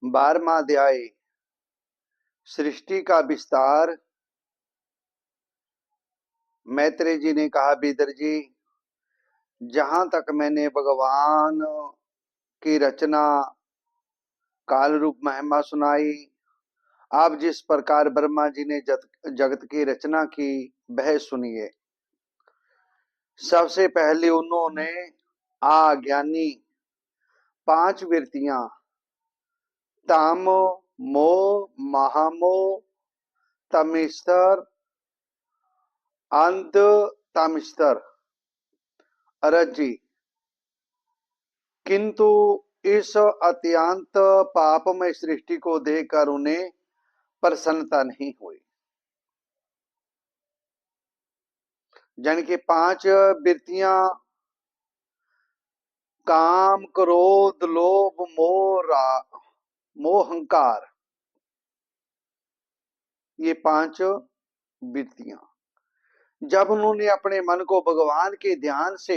12वां अध्याय सृष्टि का विस्तार। मैत्रेय जी ने कहा, विदर जी, जहां तक मैंने भगवान की रचना काल रूप महिमा सुनाई, आप जिस प्रकार ब्रह्मा जी ने जगत की रचना की वह सुनिए। सबसे पहले उन्होंने आज्ञानी 5 वृत्तियां ताम, मोह, महामोह, तमिस्तर, अंध तमिस्तर, रज्जी, किंतु इस अत्यंत पापमय सृष्टि को देखकर उन्हें प्रसन्नता नहीं हुई। जन की 5 वृत्तियां काम, क्रोध, लोभ, मोहंकार, ये 5 वृत्तियां जब उन्होंने अपने मन को भगवान के ध्यान से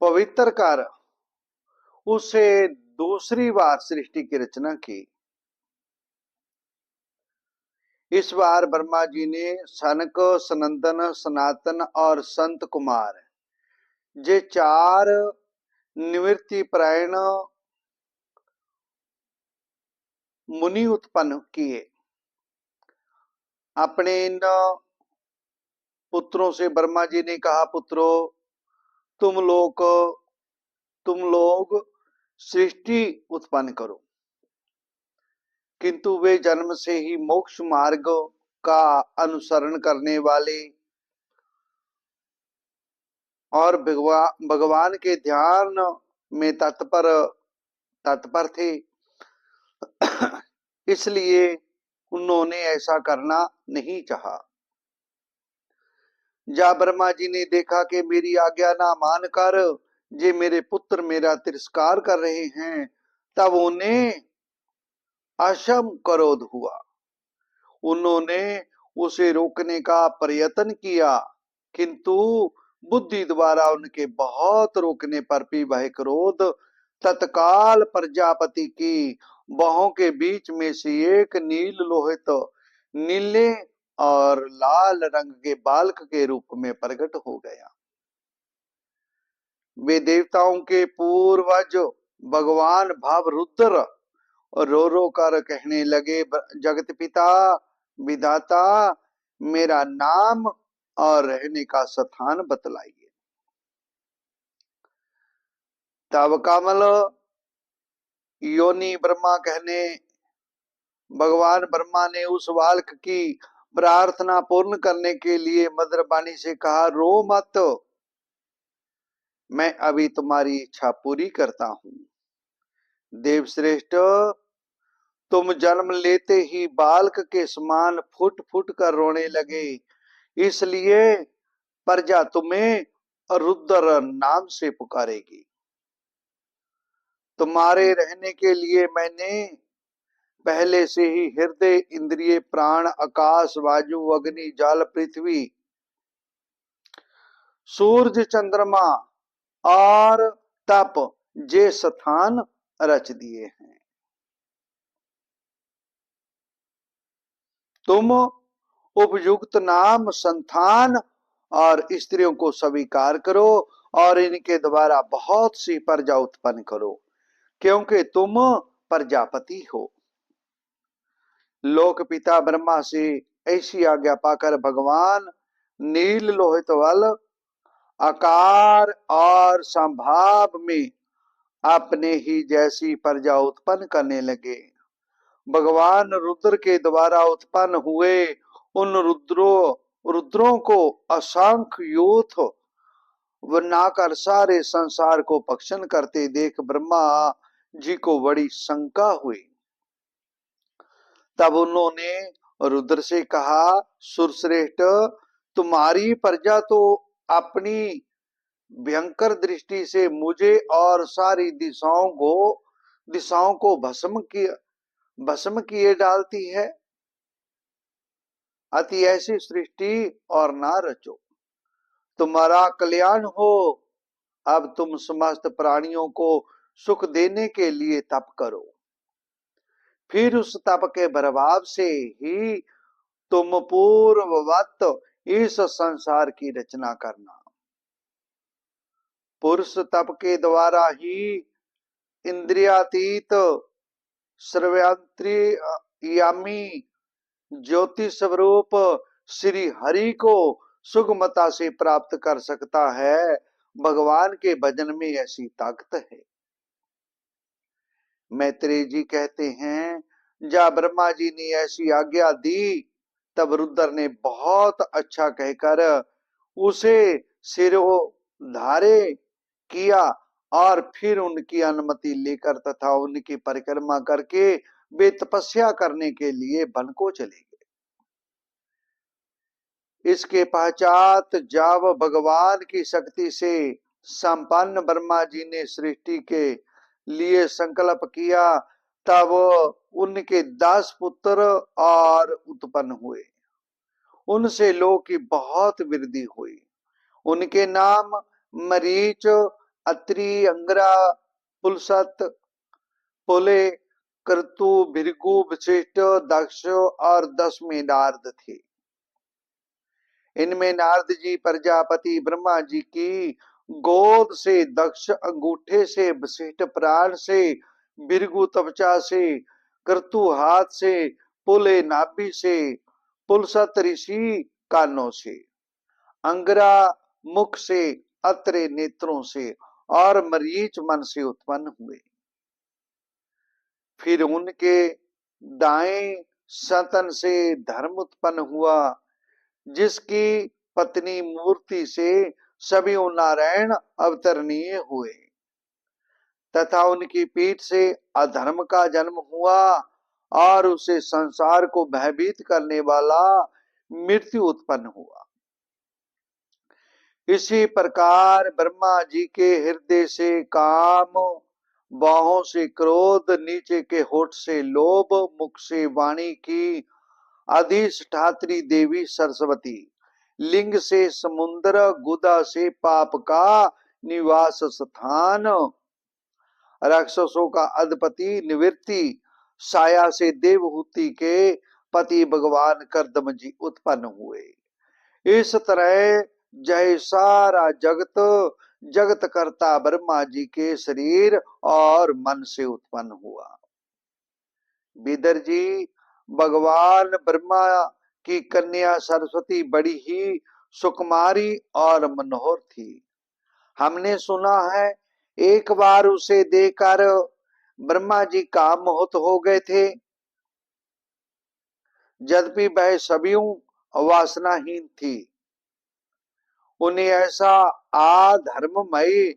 पवित्र कर उसे दूसरी बार सृष्टि की रचना की। इस बार ब्रह्मा जी ने सनक, सनंदन, सनातन और संत कुमार ये 4 निवृत्ति परायण मुनि उत्पन्न किए। अपने इन पुत्रों से ब्रह्मा जी ने कहा, पुत्रों, तुम लोग सृष्टि उत्पन्न करो। किंतु वे जन्म से ही मोक्ष मार्ग का अनुसरण करने वाले और भगवान के ध्यान में तत्पर थे, इसलिए उन्होंने ऐसा करना नहीं चाहा। जब ब्रह्मा जी ने देखा कि मेरी आज्ञा ना मानकर जे मेरे पुत्र मेरा तिरस्कार कर रहे हैं, तब उन्हें अशम क्रोध हुआ। उन्होंने उसे रोकने का प्रयत्न किया, किंतु बुद्धि द्वारा उनके बहुत रोकने पर भी वह क्रोध तत्काल प्रजापति की बाहों के बीच में से एक नील लोहित नीले और लाल रंग के बालक के रूप में प्रकट हो गया। वे देवताओं के पूर्वज भगवान भावरुद्र रो रो कर कहने लगे, जगत पिता विधाता, मेरा नाम और रहने का स्थान बतलाइए। तब कमल योनि ब्रह्मा कहने, भगवान ब्रह्मा ने उस बालक की प्रार्थना पूर्ण करने के लिए मधुर वाणी से कहा, रो मत, मैं अभी तुम्हारी इच्छा पूरी करता हूं। देवश्रेष्ठ, तुम जन्म लेते ही बालक के समान फुट फुट कर रोने लगे, इसलिए प्रजा तुम्हें रुद्र नाम से पुकारेगी। तुम्हारे रहने के लिए मैंने पहले से ही हृदय, इंद्रिय, प्राण, आकाश, वायु, अग्नि, जल, पृथ्वी, सूर्य, चंद्रमा और तप जे स्थान रच दिए हैं। तुम उपयुक्त नाम, संतान और स्त्रियों को स्वीकार करो और इनके द्वारा बहुत सी प्रजा उत्पन्न करो, क्योंकि तुम प्रजापति हो। लोक पिता ब्रह्मा से ऐसी आज्ञा पाकर भगवान नील लोहित वल आकार और संभाव में अपने ही जैसी प्रजा उत्पन्न करने लगे। भगवान रुद्र के द्वारा उत्पन्न हुए उन रुद्रों को असंख्य यूथ बनाकर सारे संसार को भक्षण करते देख ब्रह्मा जी को बड़ी शंका हुई। तब उन्होंने रुद्र से कहा, सुरश्रेष्ठ, तुम्हारी प्रजा तो अपनी भयंकर दृष्टि से मुझे और सारी दिशाओं को भस्म किए डालती है। अति ऐसी सृष्टि और ना रचो। तुम्हारा कल्याण हो, अब तुम समस्त प्राणियों को सुख देने के लिए तप करो, फिर उस तप के प्रभाव से ही तुम पूर्ववत इस संसार की रचना करना। पुरुष तप के द्वारा ही इंद्रियातीत सर्वयांतर्यामी ज्योति स्वरूप श्री हरि को सुगमता से प्राप्त कर सकता है। भगवान के भजन में ऐसी ताकत है। मैत्रेय जी कहते हैं, जब ब्रह्मा जी ने ऐसी आज्ञा दी तब रुद्र ने बहुत अच्छा कहकर उसे सिरोधार्य किया और फिर उनकी अनुमति लेकर तथा उनकी परिक्रमा करके वे तपस्या करने के लिए वन को चले गए। इसके पश्चात जब भगवान की शक्ति से संपन्न ब्रह्मा जी ने सृष्टि के लिए संकल्प किया, तब उनके 10 पुत्र और उत्पन्न हुए। उनसे लोक की बहुत वृद्धि हुई। उनके नाम मरीच, अत्रि, अंगरा, पुलसत, पुले, क्रतु, भृगु, वशिष्ठ, दक्ष और 10 में नारद थे। इनमें नारद जी प्रजापति ब्रह्मा जी की गोद से, दक्ष अंगूठे से, वशिष्ठ प्राण से, भृगु त्वचा से, क्रतु हाथ से, पुले नाभि से, पुलसत ऋषि कानों से, अंगरा मुख से, अत्रे नेत्रों से और मरीच मन से उत्पन्न हुए। फिर उनके दाएं सतन से धर्म उत्पन्न हुआ, जिसकी पत्नी मूर्ति से सभी नारायण अवतरणीय हुए, तथा उनकी पीठ से अधर्म का जन्म हुआ और उसे संसार को भयभीत करने वाला मृत्यु उत्पन्न हुआ। इसी प्रकार ब्रह्मा जी के हृदय से काम, बाहों से क्रोध, नीचे के होठ से लोभ, मुख से वाणी की अधिष्ठात्री देवी सरस्वती, लिंग से समुद्र, गुदा से पाप का निवास स्थान, राक्षसों का अधिपति निवृत्ति, साया से देवहूति के पति भगवान कर्दम जी उत्पन्न हुए। इस तरह जय सारा जगत जगत करता ब्रह्मा जी के शरीर और मन से उत्पन्न हुआ। विदर जी, भगवान ब्रह्मा की कन्या सरस्वती बड़ी ही सुकुमारी और मनोहर थी। हमने सुना है एक बार उसे देखकर ब्रह्मा जी कामोहित हो गए थे। यद्यपि वह सदियों वासनाहीन थी, उन्हें ऐसा आधर्ममय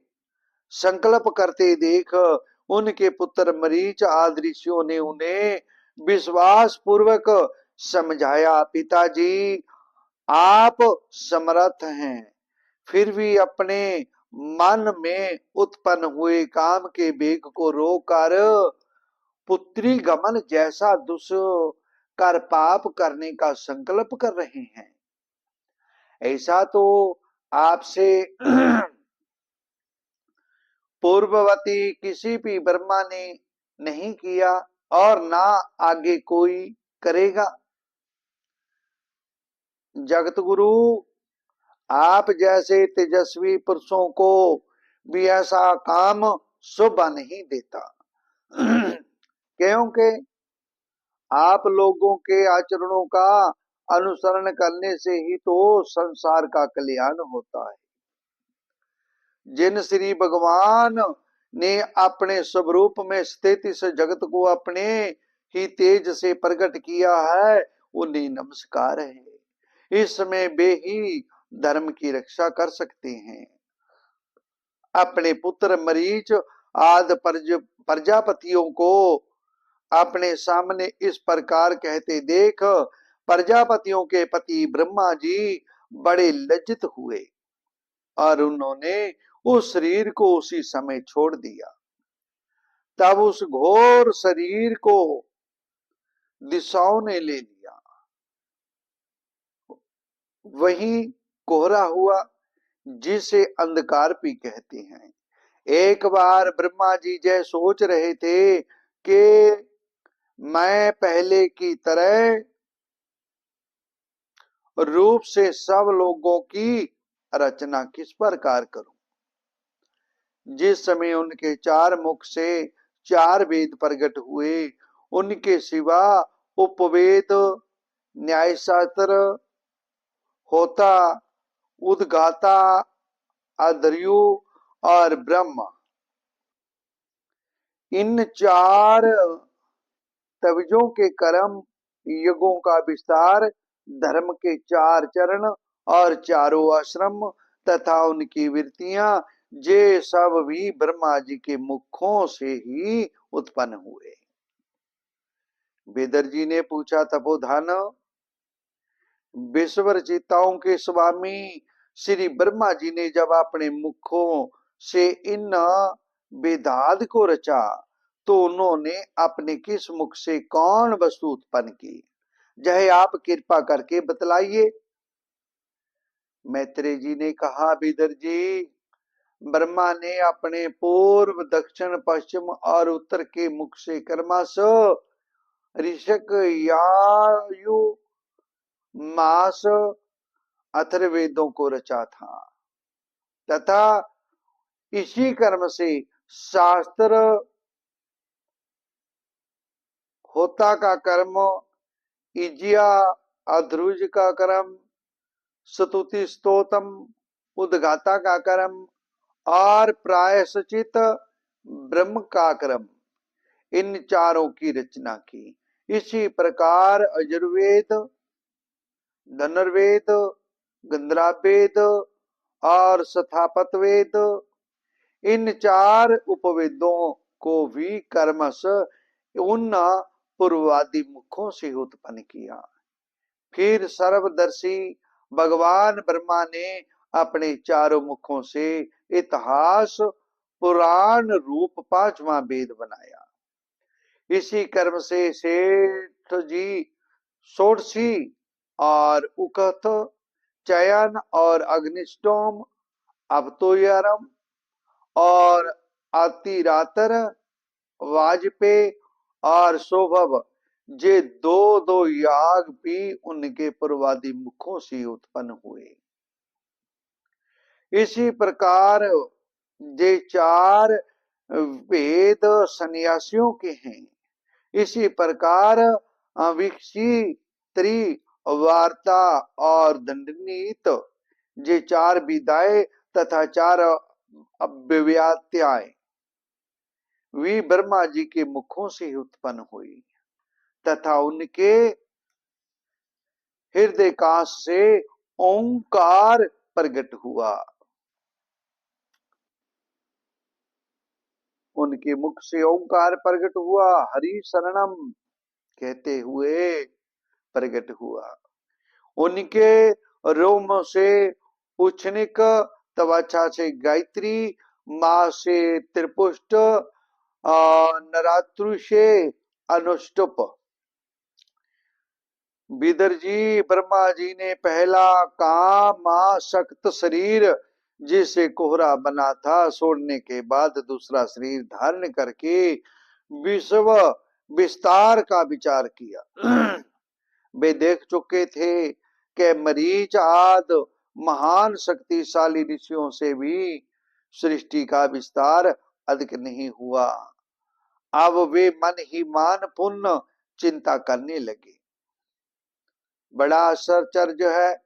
संकल्प करते देख उनके पुत्र मरीच आदि ऋषियों ने उन्हें विश्वास पूर्वक समझाया, पिताजी आप समर्थ हैं, फिर भी अपने मन में उत्पन्न हुए काम के वेग को रोककर पुत्री गमन जैसा दुष्कर पाप करने का संकल्प कर रहे हैं। ऐसा तो आपसे पूर्ववती किसी भी ब्रह्मा ने नहीं किया और ना आगे कोई करेगा। जगत गुरु, आप जैसे तेजस्वी पुरुषों को भी ऐसा काम शोभा नहीं देता, क्योंकि आप लोगों के आचरणों का अनुसरण करने से ही तो संसार का कल्याण होता है। जिन श्री भगवान ने अपने स्वरूप में स्थित इस जगत को अपने ही तेज से प्रकट किया है, उन्हें नमस्कार है। इसमें वे ही धर्म की रक्षा कर सकते हैं। अपने पुत्र मरीच आदि प्रजापतियों को अपने सामने इस प्रकार कहते देख प्रजापतियों के पति ब्रह्मा जी बड़े लज्जित हुए और उन्होंने उस शरीर को उसी समय छोड़ दिया। तब उस घोर शरीर को दिशाओं ने ले लिया। वहीं कोहरा हुआ, जिसे अंधकार भी कहते हैं। एक बार ब्रह्मा जी जय सोच रहे थे कि मैं पहले की तरह रूप से सब लोगों की रचना किस प्रकार करूं। जिस समय उनके चार मुख से चार वेद प्रकट हुए, उनके सिवा उपवेद, न्यायशास्त्र, होता, उद्गाता, अध्वर्यु और ब्रह्म, इन चार तविजों के कर्म, युगों का विस्तार, धर्म के चार चरण और चारों आश्रम तथा उनकी वृत्तियां, ये सब भी ब्रह्मा जी के मुखों से ही उत्पन्न हुए। वेदर जी ने पूछा, तपोधन, विश्व रचिताओं के स्वामी श्री ब्रह्मा जी ने जब अपने मुखों से इन वेदाद को रचा, तो उन्होंने अपने किस मुख से कौन वस्तु उत्पन्न की, यह आप कृपा करके बतलाइए। मैत्रेय जी ने कहा, विदर जी, ब्रह्मा ने अपने पूर्व, दक्षिण, पश्चिम और उत्तर के मुख से क्रमशः ऋषक, यायु, मास, अथर्ववेदों को रचा था तथा इसी कर्म से शास्त्र, होता का कर्म, इजिया, अध्रुज का कर्म, स्तुति स्तोतम, उद्गाता का कर्म और प्रायश्चित ब्रह्म का कर्म, इन चारों की रचना की। इसी प्रकार अजुर्वेद, धनुर्वेद, गंधर्ववेद और स्थापत्य वेद, इन चार उपवेदों को भी कर्मश उन पूर्वादि मुखों से उत्पन्न किया। फिर सर्वदर्शी भगवान ब्रह्मा ने अपने चारों मुखों से इतिहास, पुराण रूप पांचवा वेद बनाया। इसी कर्म से सेठ जी षोडशी और उकथ, चयन और अग्निष्टोम, अवतोयरम और अतिरातर, वाजपेयी और शोभव, ये दो दो याग भी उनके पूर्वादि मुखों से उत्पन्न हुए। इसी प्रकार ये चार वेद सन्यासियों के हैं। इसी प्रकार विक्षी, त्रि, वार्ता और दंडनीत, ये चार विदाएं तथा चार अव्यव्यात्याएं वे ब्रह्मा जी के मुखों से उत्पन्न हुई तथा उनके हृदय काश से ओंकार प्रकट हुआ। उनके मुख से ओंकार प्रकट हुआ, हरि शरणम कहते हुए प्रकट हुआ। उनके रोम से उच्छनिक, तवाचा से गायत्री, मां से त्रिपुष्ट, नरात्रु से अनुष्टुप। बिदर जी, ब्रह्मा जी ने पहला कामासक्त शरीर, जिसे कोहरा बना था, छोड़ने के बाद दूसरा शरीर धारण करके विश्व विस्तार का विचार किया। वे देख चुके थे कि मरीच आदि महान शक्तिशाली ऋषियों से भी सृष्टि का विस्तार अधिक नहीं हुआ। अब वे मन ही मान पुण्य चिंता करने लगे। बड़ा आश्चर्य है,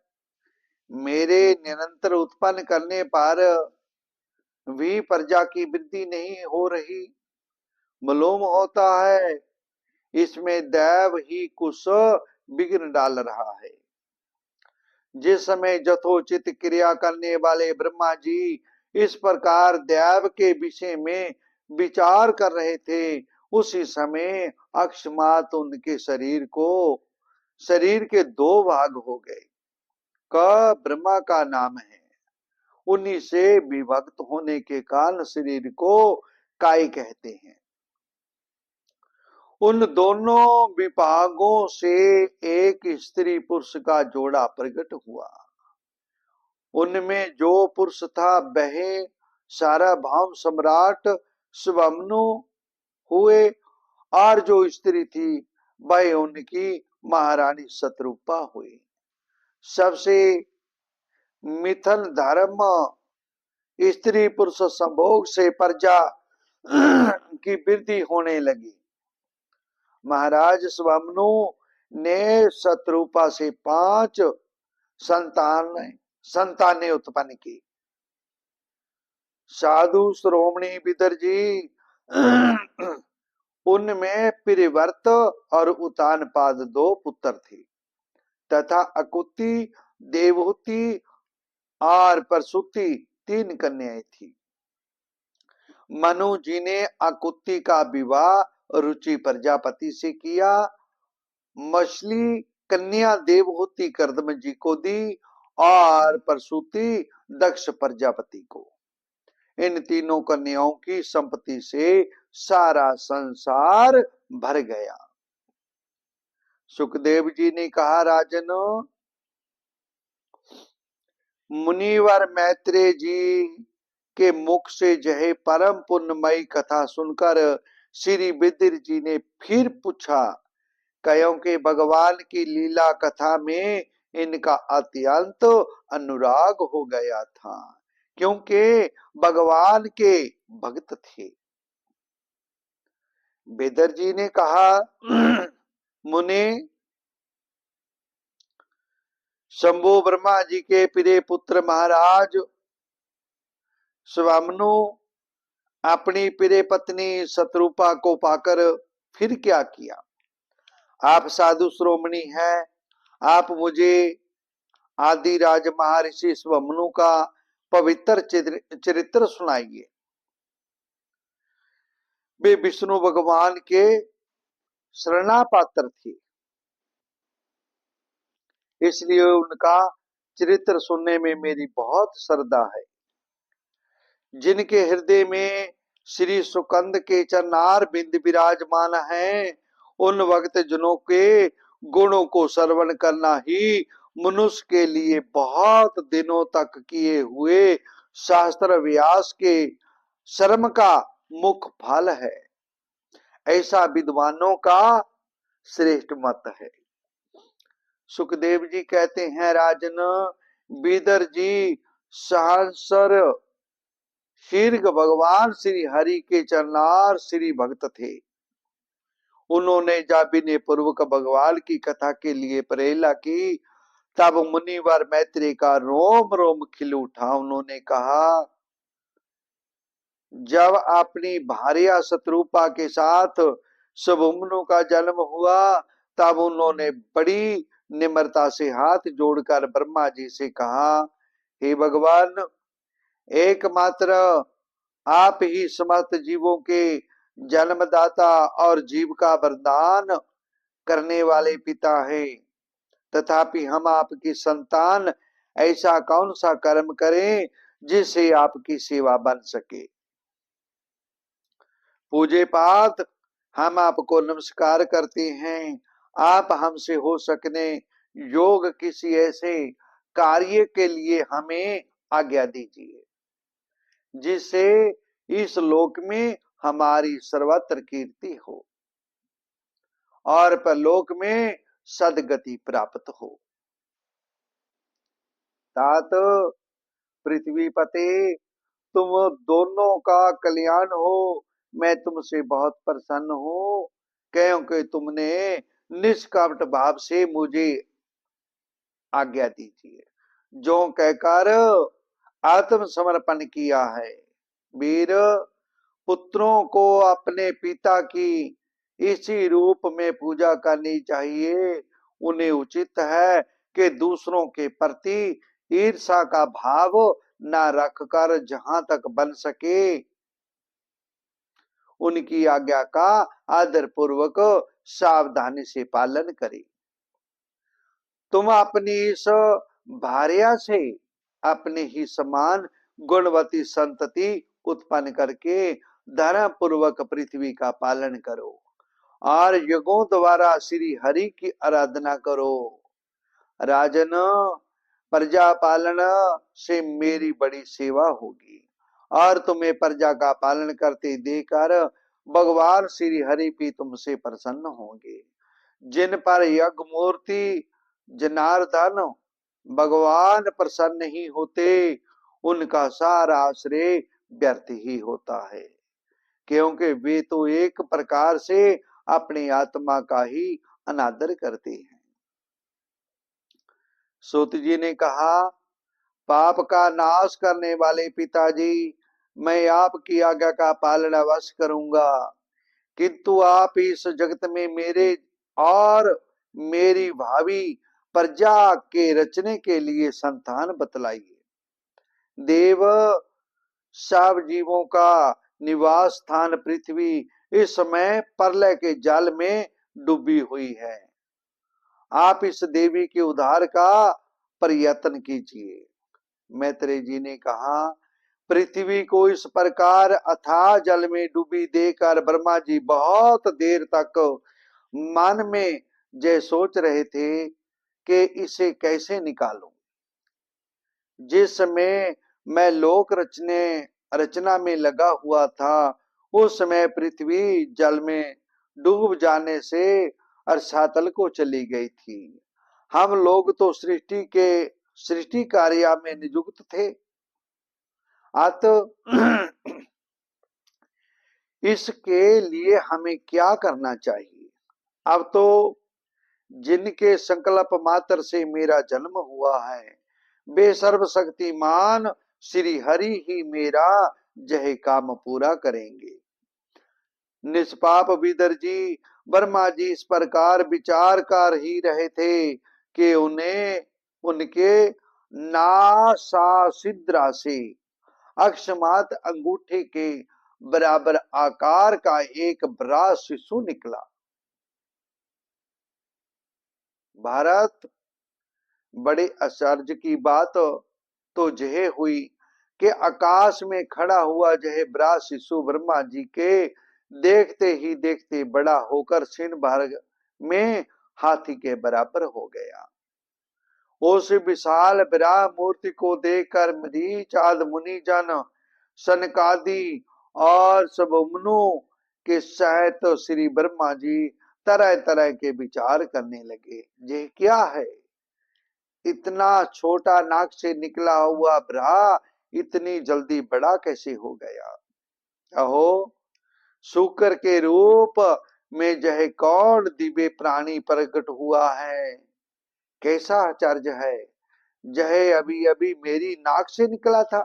मेरे निरंतर उत्पन्न करने पर भी प्रजा की वृद्धि नहीं हो रही। मालूम होता है इसमें दैव ही कुछ विघ्न डाल रहा है। जिस समय यथोचित क्रिया करने वाले ब्रह्मा जी इस प्रकार दैव के विषय में विचार कर रहे थे, उसी समय अकस्मात उनके शरीर के दो भाग हो गए। क ब्रह्मा का नाम है, उन्हीं से विभक्त होने के कारण शरीर को काय कहते हैं। उन दोनों विभागों से एक स्त्री पुरुष का जोड़ा प्रकट हुआ। उनमें जो पुरुष था वह सार्वभौम सम्राट सुबमनु हुए, और जो स्त्री थी वह उनकी महारानी शत्रुपा हुई। सबसे मिथन धर्म स्त्री पुरुष संभोग से प्रजा की वृद्धि होने लगी। महाराज स्वमनु ने शत्रुपा से 5 संतानें उत्पन्न की। साधु श्रोमणी विदर जी उनमें प्रियव्रत और उतानपाद 2 पुत्र थे, तथा अकुति, देवहूति और प्रसूति 3 कन्याएं थी। मनु जी ने अकुति का विवाह रुचि प्रजापति से किया। मछली कन्या देवहूति कर्दम जी को दी और प्रसूति दक्ष प्रजापति को। इन तीनों कन्याओं की संपत्ति से सारा संसार भर गया। सुखदेव जी ने कहा, राजन, मुनिवर मैत्रेय जी के मुख से जय परम पुण्यमयी कथा सुनकर श्री विदिर जी ने फिर पूछा, क्योंकि भगवान की लीला कथा में इनका अत्यंत अनुराग हो गया था, क्योंकि भगवान के भक्त थे। विदर जी ने कहा, मुनि, शंभु ब्रह्मा जी के प्रिय पुत्र महाराज स्वमनु अपनी प्रिय पत्नी शत्रुपा को पाकर फिर क्या किया? आप साधु श्रोमणी हैं, आप मुझे आदि राज महर्षि स्वमनु का पवित्र चरित्र सुनाइए। वे विष्णु भगवान के शरणापात्र थे, इसलिए उनका चरित्र सुनने में मेरी बहुत श्रद्धा है। जिनके हृदय में श्री सुकंद के चरणार बिंद विराजमान हैं, उन भक्त जनों के गुणों को श्रवण करना ही मनुष्य के लिए बहुत दिनों तक किए हुए शास्त्र व्यास के श्रम का मुख्य फल है। ऐसा विद्वानों का श्रेष्ठ मत है। सुखदेव जी कहते हैं, राजन, विदर जी सहस्र शीर्घ भगवान श्री हरि के चरणार श्री भक्त थे। उन्होंने जब विनय पूर्वक भगवान की कथा के लिए प्रेरणा की, तब मुनिवर मैत्रेय का रोम रोम खिल उठा। उन्होंने कहा, जब अपनी भार्या शत्रुपा के साथ सुबमनु का जन्म हुआ, तब उन्होंने बड़ी निम्रता से हाथ जोड़कर ब्रह्मा जी से कहा, हे भगवान, एकमात्र आप ही समस्त जीवों के जन्मदाता और जीव का वरदान करने वाले पिता हैं। तथापि हम आपकी संतान ऐसा कौन सा कर्म करें जिससे आपकी सेवा बन सके? पूजे पाठ हम आपको नमस्कार करते हैं। आप हमसे हो सकने योग किसी ऐसे कार्य के लिए हमें आज्ञा दीजिए, जिससे इस लोक में हमारी सर्वत्र कीर्ति हो और परलोक में सदगति प्राप्त हो। तात पृथ्वी पते, तुम दोनों का कल्याण हो। मैं तुमसे बहुत प्रसन्न हूं, क्योंकि तुमने निष्कपट भाव से मुझे आज्ञा दीजिए, जो कहकर आत्मसमर्पण किया है। वीर, पुत्रों को अपने पिता की इसी रूप में पूजा करनी चाहिए। उन्हें उचित है कि दूसरों के प्रति ईर्षा का भाव न रखकर जहां तक बन सके उनकी आज्ञा का आदर पूर्वक सावधानी से पालन करें। तुम अपनी इस भार्या से अपने ही समान गुणवती संतति उत्पन्न करके धर्म पूर्वक पृथ्वी का पालन करो और युगों द्वारा श्री हरि की आराधना करो। राजन, प्रजा पालन से मेरी बड़ी सेवा होगी और तुम्हें प्रजा का पालन करते देखकर भगवान श्री हरि भी तुमसे प्रसन्न होंगे। जिन पर यज्ञ मूर्ति जनार्दन भगवान प्रसन्न ही होते, उनका सारा आश्रय व्यर्थ ही होता है, क्योंकि वे तो एक प्रकार से अपनी आत्मा का ही अनादर करते हैं। सूत जी ने कहा, पाप का नाश करने वाले पिताजी, मैं आपकी आज्ञा का पालन अवश्य करूंगा, किंतु आप इस जगत में मेरे और मेरी भावी प्रजा के रचने के लिए संतान बतलाइए। देव, सब जीवों का निवास स्थान पृथ्वी इस समय प्रलय के जल में डूबी हुई है। आप इस देवी के उद्धार का प्रयत्न कीजिए। मैत्रेय जी ने कहा, पृथ्वी को इस प्रकार अथाह जल में डूबी देखकर ब्रह्मा जी बहुत देर तक मन में जय सोच रहे थे कि इसे कैसे निकालूं। जिस समय मैं लोक रचना में लगा हुआ था, उस समय पृथ्वी जल में डूब जाने से अरसातल को चली गई थी। हम लोग तो सृष्टि कार्य में नियुक्त थे। अत इसके लिए हमें क्या करना चाहिए? अब तो जिनके संकल्प मात्र से मेरा जन्म हुआ है, वे सर्वशक्तिमान श्री हरि ही मेरा यह काम पूरा करेंगे। निष्पाप विदर जी, ब्रह्मा जी इस प्रकार विचार कर ही रहे थे कि उन्हें उनके नासासिद्रा से अक्षमात अंगूठे के बराबर आकार का एक बड़ा शिशु निकला। भारत, बड़े आश्चर्य की बात तो यह हुई कि आकाश में खड़ा हुआ यह बड़ा शिशु ब्रह्मा जी के देखते ही देखते बड़ा होकर क्षण भर में हाथी के बराबर हो गया। उस विशाल विराट मूर्ति को देखकर मरीच आदि मुनि जन, सनकादि और सब मुनों के सहित श्री ब्रह्मा जी तरह तरह के विचार करने लगे। ये क्या है? इतना छोटा नाक से निकला हुआ ब्रहा इतनी जल्दी बड़ा कैसे हो गया? अहो, शुक्र के रूप में यह कौन दिव्य प्राणी प्रकट हुआ है? कैसा आश्चर्य है! यह अभी अभी मेरी नाक से निकला था।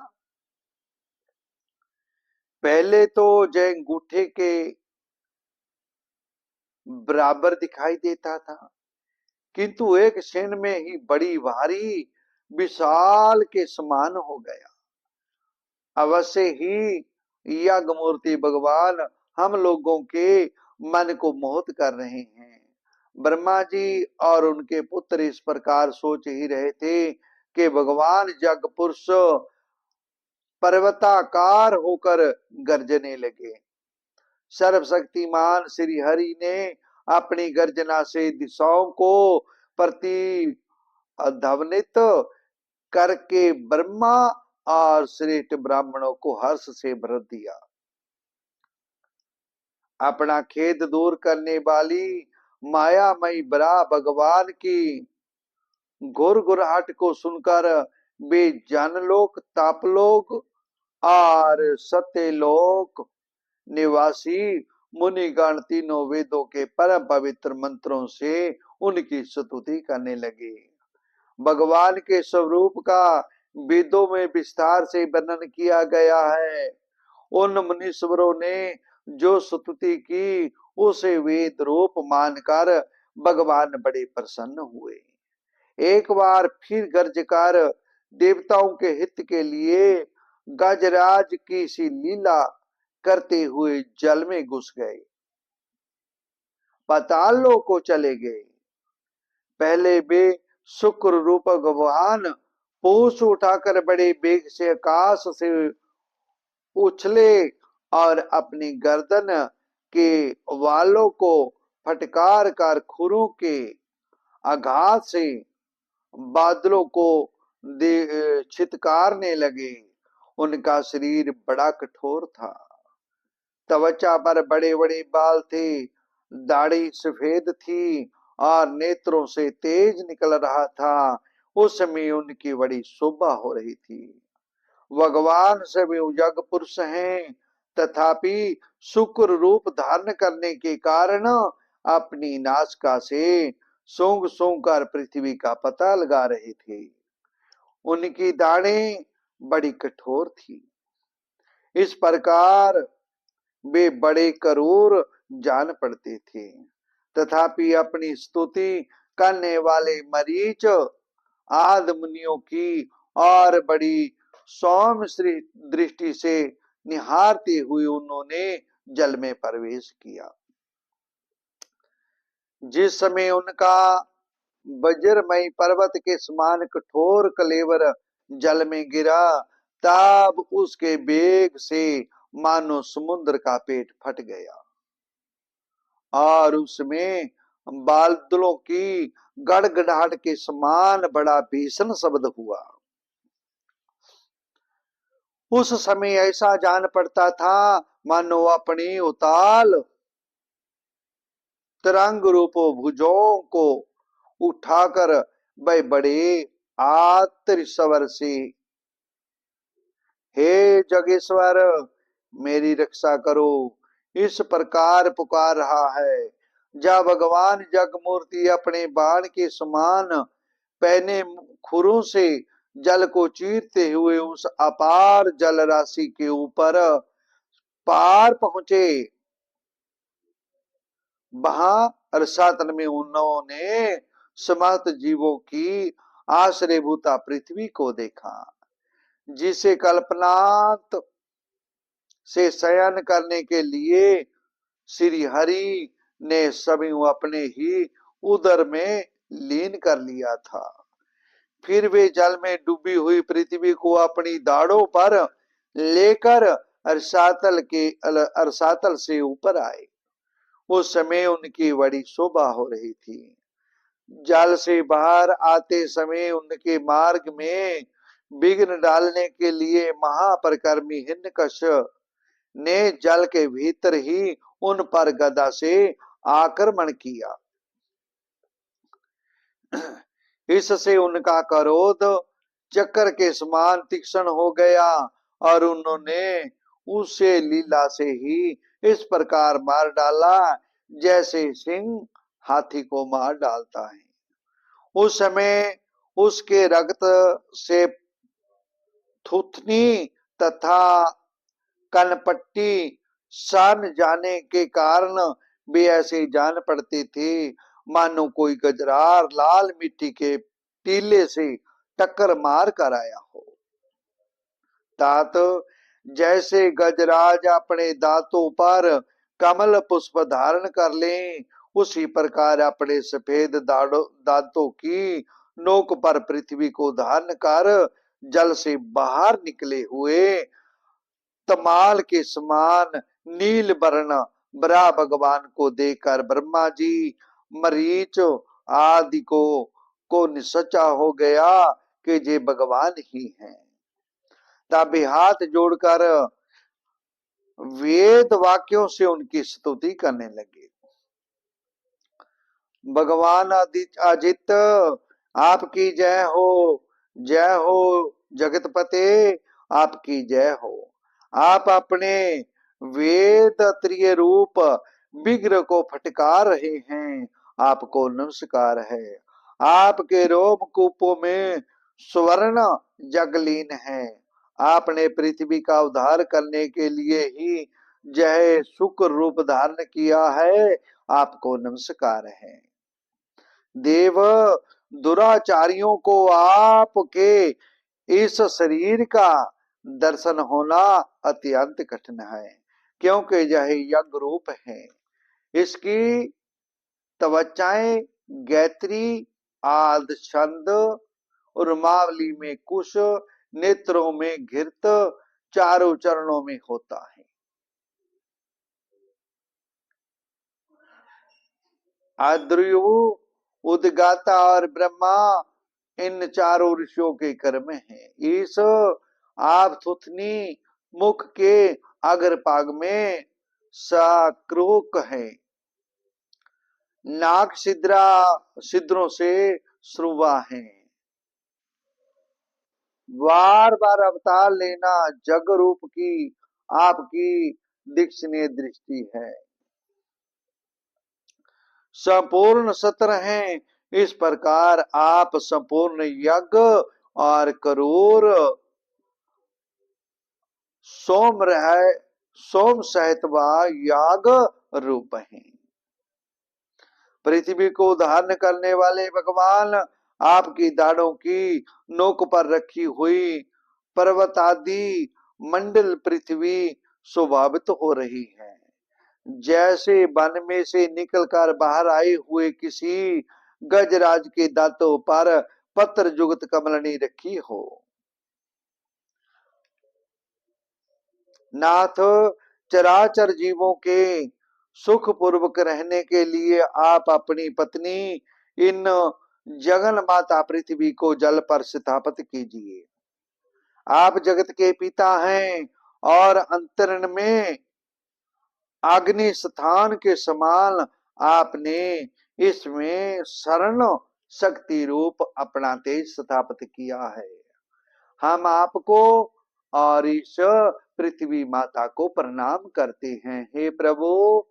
पहले तो जय अंगूठे के बराबर दिखाई देता था, किंतु एक क्षण में ही बड़ी भारी विशाल के समान हो गया। अवश्य ही यज्ञ मूर्ति भगवान हम लोगों के मन को मोहित कर रहे हैं। ब्रह्मा जी और उनके पुत्र इस प्रकार सोच ही रहे थे कि भगवान यज्ञ पुरुष पर्वताकार होकर गर्जने लगे। सर्वशक्तिमान श्री हरि ने अपनी गर्जना से दिशाओं को प्रतिध्वनित करके ब्रह्मा और श्रेष्ठ ब्राह्मणों को हर्ष से भर दिया। अपना खेद दूर करने वाली मायामयी बरा भगवान की गुरगुराहट को सुनकर वे जानलोक, तापलोक और सत्यलोक निवासी मुनिगण तीनों वेदों के परम पवित्र मंत्रों से उनकी स्तुति करने लगे। भगवान के स्वरूप का वेदों में विस्तार से वर्णन किया गया है। उन मुनीश्वरों ने जो स्तुति की, उसे वेद रूप मानकर भगवान बड़े प्रसन्न हुए। एक बार फिर गर्ज कर देवताओं के हित के लिए गजराज की सी लीला करते हुए जल में घुस गए, पाताल लोक को चले गए। पहले वे शुक्र रूप भगवान पूछ उठाकर बड़े वेग से आकाश से उछले और अपनी गर्दन के वालों को फटकार कर खुरों के आघात से बादलों को छितकारने लगे। उनका शरीर बड़ा कठोर था, त्वचा पर बड़े बड़े बाल थे, दाढ़ी सफेद थी और नेत्रों से तेज निकल रहा था। उस समय उनकी बड़ी शोभा हो रही थी। भगवान सभी जग पुरुष हैं, तथापि शुक्र रूप धारण करने के कारण अपनी नासिका से सूंघ सूंघ कर पृथ्वी का पता लगा रहे थे। उनकी दाढ़ें बड़ी कठोर थी। इस प्रकार वे बड़े करूर जान पड़ते थे। तथापि अपनी स्तुति करने वाले मरीच आदि मुनियों की और बड़ी सौम्य दृष्टि से निहारते हुए उन्होंने जल में प्रवेश किया। जिस समय उनका वज्रमयी पर्वत के समान कठोर कलेवर जल में गिरा, तब उसके वेग से मानो समुद्र का पेट फट गया और उसमें बादलों की गड़गड़ाहट के समान बड़ा भीषण शब्द हुआ। उस समय ऐसा जान पड़ता था मानो अपनी उताल तरंग रूपो भुजों को उठाकर वह बड़े आतर स्वर से हे जगेश्वर मेरी रक्षा करो, इस प्रकार पुकार रहा है। जब भगवान जगमूर्ति अपने बाण के समान पहने खुरों से जल को चीरते हुए उस अपार जल राशि के ऊपर पार पहुंचे, वहां रसातल में उन्होंने समस्त जीवों की आश्रयभूता पृथ्वी को देखा, जिसे कल्पनात से शयन करने के लिए श्री हरि ने सभी अपने ही उदर में लीन कर लिया था। फिर वे जल में डूबी हुई पृथ्वी को अपनी दाढ़ों पर लेकर अरसातल से ऊपर आए। उस समय उनकी बड़ी शोभा हो रही थी। जल से बाहर आते समय उनके मार्ग में विघ्न डालने के लिए महापरिक्रमी हिरण्यकश्यप ने जल के भीतर ही उन पर गदा से आक्रमण किया। इससे उनका क्रोध चक्र के समान तीक्ष्ण हो गया और उन्होंने उसे लीला से ही इस प्रकार मार डाला जैसे सिंह हाथी को मार डालता है। उस समय उसके रक्त से थूथनी तथा कनपट्टी सन जाने के कारण वे ऐसे जान पड़ते थे मानो कोई गजरार लाल मिट्टी के टीले से टक्कर मार कर आया हो। तात जैसे गजराज अपने दांतों पर कमल पुष्प धारण कर ले, उसी प्रकार अपने सफेद दांतों की नोक पर पृथ्वी को धारण कर जल से बाहर निकले हुए तमाल के समान नील वर्ण बरा भगवान को देखकर ब्रह्मा जी मरीच आदि को निश्चय हो गया कि ये भगवान ही हैं। तब हाथ जोड़कर वेद वाक्यों से उनकी स्तुति करने लगे। भगवान अजित आपकी जय हो जगतपते आपकी जय हो। आप अपने वेद त्रिय रूप विग्रह को फटकार रहे हैं, आपको नमस्कार है। आपके रोम कूपों में स्वर्ण जगलीन है। आपने पृथ्वी का उद्धार करने के लिए ही जय शुक्र रूप धारण किया है, आपको नमस्कार है। देव दुराचारियों को आपके इस शरीर का दर्शन होना अत्यंत कठिन है, क्योंकि यह यज्ञ रूप है। इसकी त्वचाएं गायत्री आद छंद, उर्मावली में कुश, नेत्रों में घृत, चारों चरणों में होता है। आद्रयु उदगाता और ब्रह्मा इन चारों ऋषियों के कर्म हैं। इस आप थुथनी मुख के अग्रभाग में सक्रोक है, नाक छिद्रों से श्रुवा है। बार बार अवतार लेना जग रूप की आपकी दीक्षणीय दृष्टि है। संपूर्ण सत्र हैं, इस प्रकार आप संपूर्ण यज्ञ और करूर सोम रह सोम सहित व याग रूप हैं। पृथ्वी को धारण करने वाले भगवान आपकी दाढ़ों की नोक पर रखी हुई पर्वत आदि मंडल पृथ्वी स्वभावित हो रही है, जैसे वन में से निकलकर बाहर आए हुए किसी गजराज के दांतों पर पत्र जुगत कमलनी रखी हो। नाथ, चराचर जीवों के सुख पूर्वक रहने के लिए आप अपनी पत्नी इन जगन माता पृथ्वी को जल पर स्थापित कीजिए। आप जगत के पिता हैं और अंतरण में अग्नि स्थान के समान आपने इसमें शरण शक्ति रूप अपना तेज स्थापित किया है। हम आपको और इस पृथ्वी माता को प्रणाम करते हैं। हे प्रभु,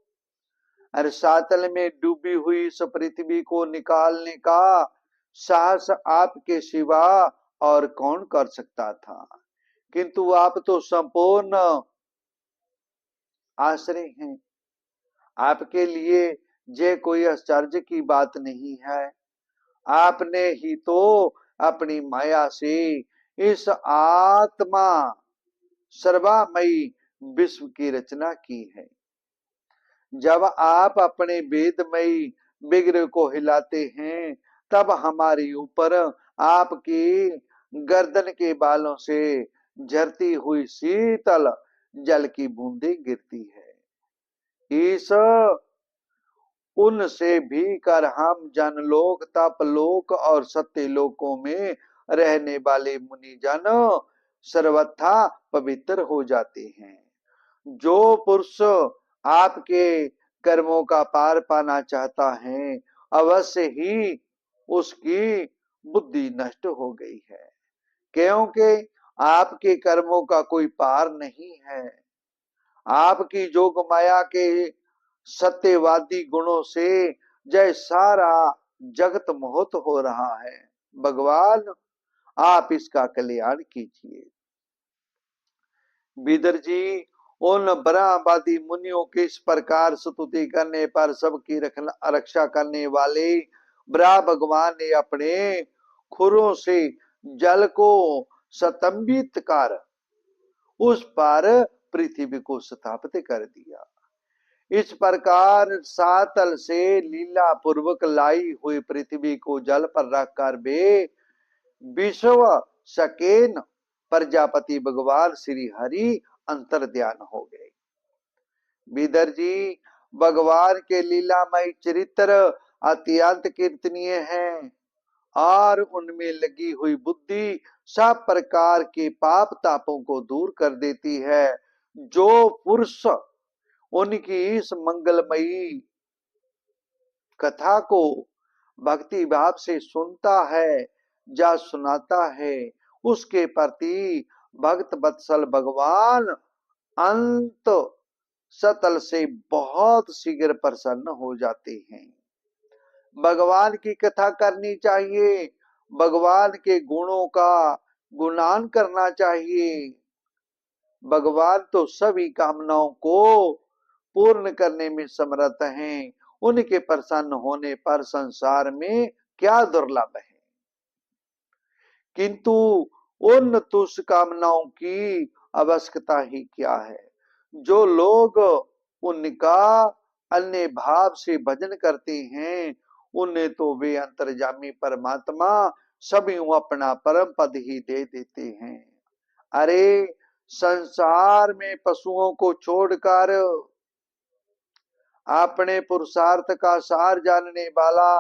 रसातल में डूबी हुई इस पृथ्वी को निकालने का साहस आपके सिवा और कौन कर सकता था, किंतु आप तो संपूर्ण आश्रय हैं। आपके लिए ये कोई आश्चर्य की बात नहीं है। आपने ही तो अपनी माया से इस आत्मा सर्वामयी विश्व की रचना की है। जब आप अपने वेदमयी विग्रह को हिलाते हैं, तब हमारे ऊपर आपकी गर्दन के बालों से झरती हुई शीतल जल की बूंदें गिरती है। इस उनसे भी कर हम जनलोक, तपलोक और सत्य लोकों में रहने वाले मुनि जन सर्वथा पवित्र हो जाते हैं। जो पुरुष आपके कर्मों का पार पाना चाहता है, अवश्य ही उसकी बुद्धि नष्ट हो गई है, क्योंकि आपके कर्मों का कोई पार नहीं है। आपकी जोग माया के सत्यवादी गुणों से जय सारा जगत मोहित हो रहा है। भगवान, आप इसका कल्याण कीजिए। बिदर जी, उन ब्रह्मवादी मुनियों के इस प्रकार स्तुति करने पर सबकी रक्षा करने वाले ब्रह्म भगवान ने अपने खुरों से जल को स्तंभित कर उस पर पृथ्वी को स्थापित कर दिया। इस प्रकार सातल से लीला पूर्वक लाई हुई पृथ्वी को जल पर रखकर वे विश्व सकेन प्रजापति भगवान श्री हरि अंतर ध्यान हो गए। बिदर जी, भगवान के लीलामय चरित्र अत्यंत कीर्तनीय हैं और उनमें लगी हुई बुद्धि सब प्रकार के पाप तापों को दूर कर देती है। जो पुरुष उनकी इस मंगलमयी कथा को भक्ति भाव से सुनता है या सुनाता है, उसके प्रति भक्त वत्सल भगवान अंत सतल से बहुत शीघ्र प्रसन्न हो जाते हैं। भगवान की कथा करनी चाहिए, भगवान के गुणों का गुणान करना चाहिए। भगवान तो सभी कामनाओं को पूर्ण करने में समर्थ हैं। उनके प्रसन्न होने पर संसार में क्या दुर्लभ है, किंतु उन तुष्ट कामनाओं की आवश्यकता ही क्या है। जो लोग उनका अन्य भाव से भजन करते हैं, उन्हें तो वे अंतर्यामी परमात्मा सभी अपना परम पद ही दे देते हैं। अरे, संसार में पशुओं को छोड़कर अपने पुरुषार्थ का सार जानने वाला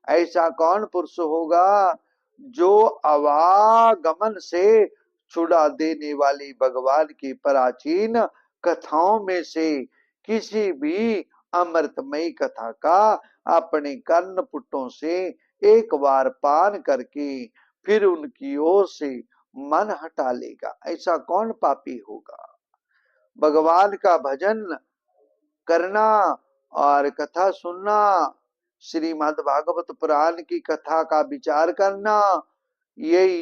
ऐसा कौन पुरुष होगा जो आवागमन से छुड़ा देने वाली भगवान की प्राचीन कथाओं में से किसी भी अमृतमयी कथा का अपने कर्ण पुटों से एक बार पान करके फिर उनकी ओर से मन हटा लेगा, ऐसा कौन पापी होगा। भगवान का भजन करना और कथा सुनना, श्रीमद् भागवत पुराण की कथा का विचार करना, यही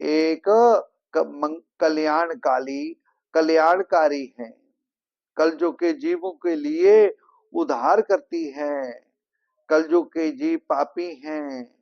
एक कल्याणकारी कल्याणकारी है, कलयुग के जीवों के लिए उद्धार करती है। कलयुग के जीव पापी हैं,